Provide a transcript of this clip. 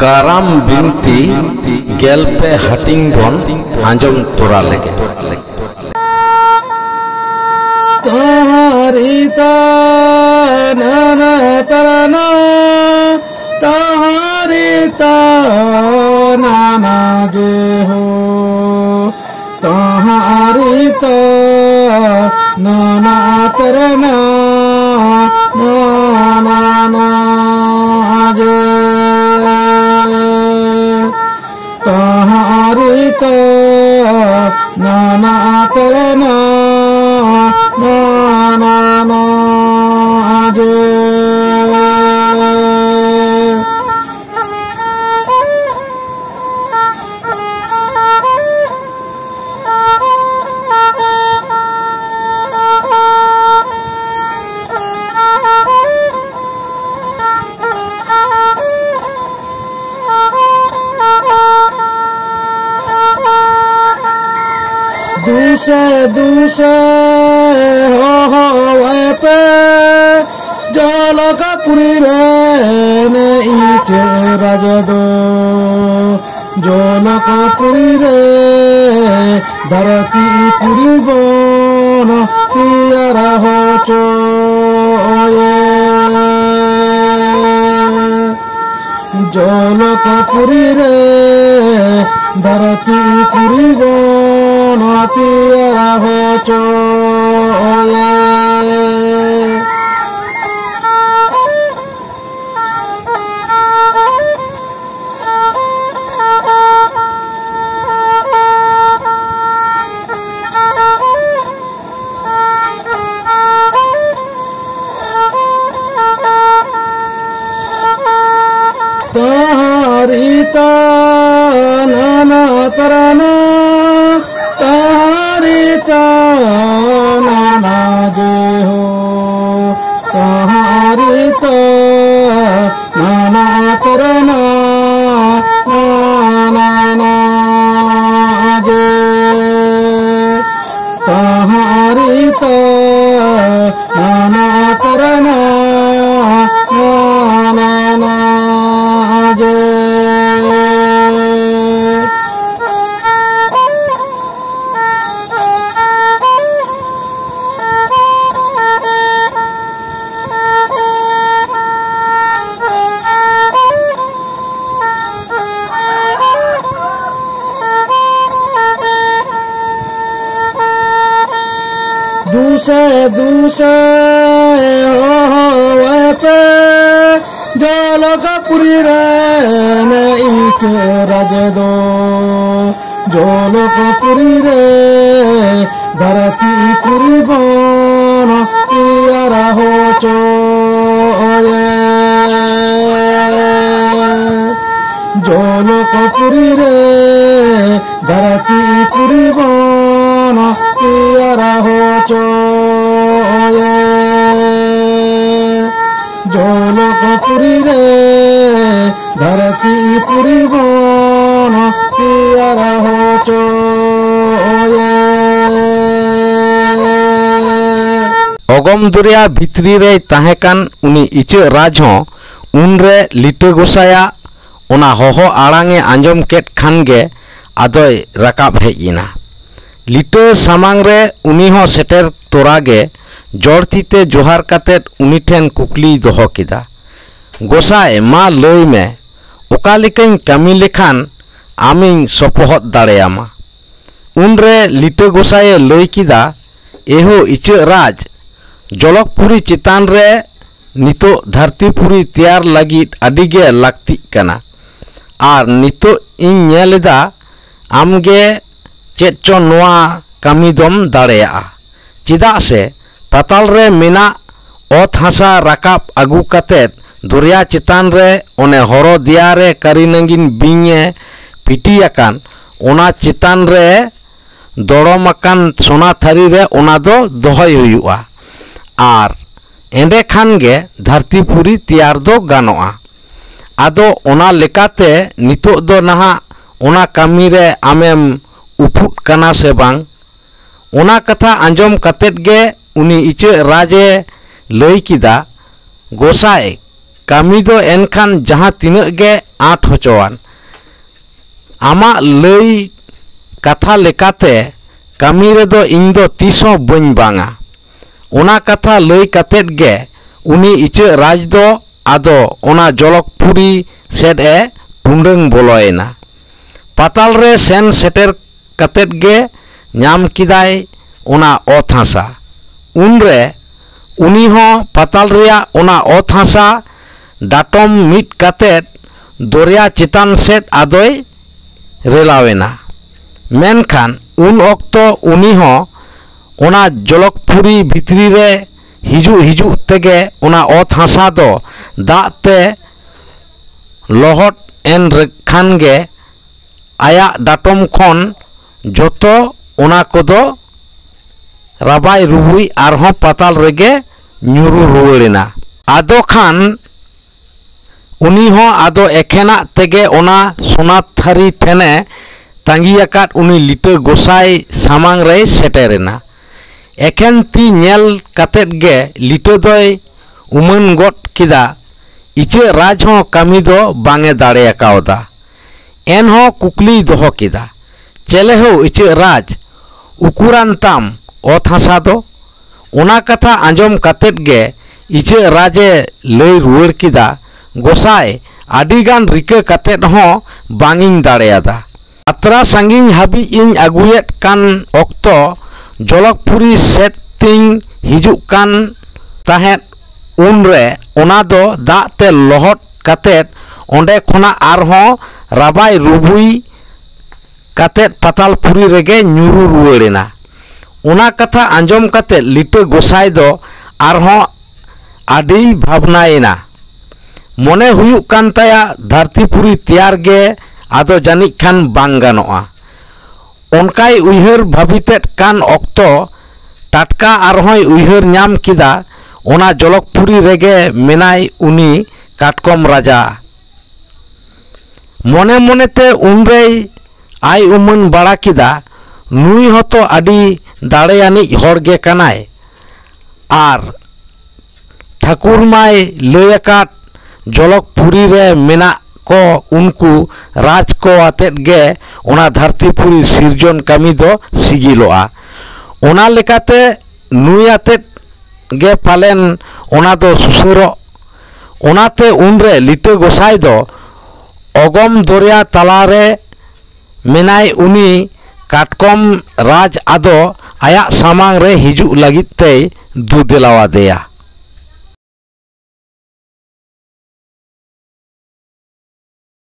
काराम बिनती गेलपे हटिंग बन आंजम तोरा लेगे तहारिता नाना तरना तहारिता नाना जे हो तहारिता नाना तरना नाना जे तहारिता नाना तरना नाना जे दूसे हो पे जलक पुरी रे इचे राज दो जलक पुरी रे धरती पुरी बन तियारा हो चोये जलक पुरी रे धरती पुरी बन तियारा हो चोये तहारिता नाना तरना तहारिता नाना जे हो तहारिता नाना तरना नाना जे तहारिता नाना तरना नाना जे दूसे हो पे जलक पुरी रे इचे राज दो जलक पुरी रे धरती पुरी बन तियारा हो चोये जलक पुरी रे धरती पुरी बन तियारा हो चोये जलक पुरी रे धरती पुरी बन तियारा हो चोये अगम दरिया भितरी रे ताहेकान उनी इचे राज हो उनरे लिटे गोसाया ओना होहो आड़ांगे आंजम केट खानगे आदय राकाब हेजिना लिटे सामांग रे उनी हो सेटर तोरागे जड़तीते जोहार कातेट उनी ठेन कुकली दोहो किदा गोसाए मा लई में ओका लेकाइन कामी लेखान आमिन सपोहत दाड़ेयामा उनरे लिटे गोसाए लई किदा एहो इचे राज जलकपुरी चितान रे नितो धरतीपुरी तैयार लगित अडिगे लाक्ति कना आर नितो इन नेलेदा आमगे चेद चो नोआ कामी दम दाड़ेया चिदा से पाताल रे मेना ओत हासा राकाब आगु कातेत दरिया चितान रे ओने हरो दिया रे करीनंगिन बिंगे पिटियाकान ओना चितान रे दड़ोमाकान सोना थारी रे ओना दो दोहय हुयुआ आर एंडे खान गे धरतीपुरी तैयार दो गानोआ आदो ओना लेकाते नितो दो नहा ओना कामी रे आमेम उफुट कना से बांग ओना कथा आंजम कातेत गे उनी इचे राजे लई किदा गोसाए kami do enkhan jahan tinak ge aat hocoan amak lay katha lekate kami redo ing do tiso bañ banga ona katha lay katet ge uni icha raj do ado ona Jolokpuri sed e tundang boloyena patal re sen seter katet ge nyam kidai ona ot hasa unre uni ho patal reya ona ot hasa datom mit katet dorya chetan sed adoy relawena menkhan un okto uni ho ona Jolokpuri bhitri re hiju tege ona ot hasa do dak te lohot en khan ge aya datom khon joto ona kodo rabai rubui arho patal rege nyuru ruwalena ado khan uni ho ado ekhenak tege ona sonat thari thene tangi akat uni lita gosai samang re seterena eken ti nyel katet ge lita doy uman got kida icha raj ho kami do bange dare akawda en ho kukli doho kida chele ho icha raj ukuran tam ot hasa do ona katha anjom katet ge icha raje lay ruwar kida gosai adigan rika katet ho banging dareada atra sanging habi ing aguyet kan okto Jolokpuri sed ting hijuk kan tahet unre ona do dak te lohot katet onde khona arho rabai rubui katet Patalpuri rege nyuru ruwarena ona katha anjom katet lita gosai do arho adi bhabnaena mone huyuk kan taya Dhartipuri tiyar ge ado janik khan bang ganoa onkai uihar bhabitet kan okto tatka arhoy uihar nyam kida ona Jolokpuri rege menai uni katkom raja mone monete unrei ai uman bara kida nui hoto adi dareyani hor ge kanai ar Thakur my लय आकात Jolokpuri re मेना को उनको राज को आतेत गे ओना Dhartipuri सिरजन कमी दो सिगिलोआ ओना लेकाते नुई आतेत गे पालेन ओना दो सुसेरो ओनाते उनरे लिटे गोसाई दो अगम दरिया तलारे मेनाय उनी काटकम राज आदो आया सामांग रे हिजू लगित ते दु दिलावा देया।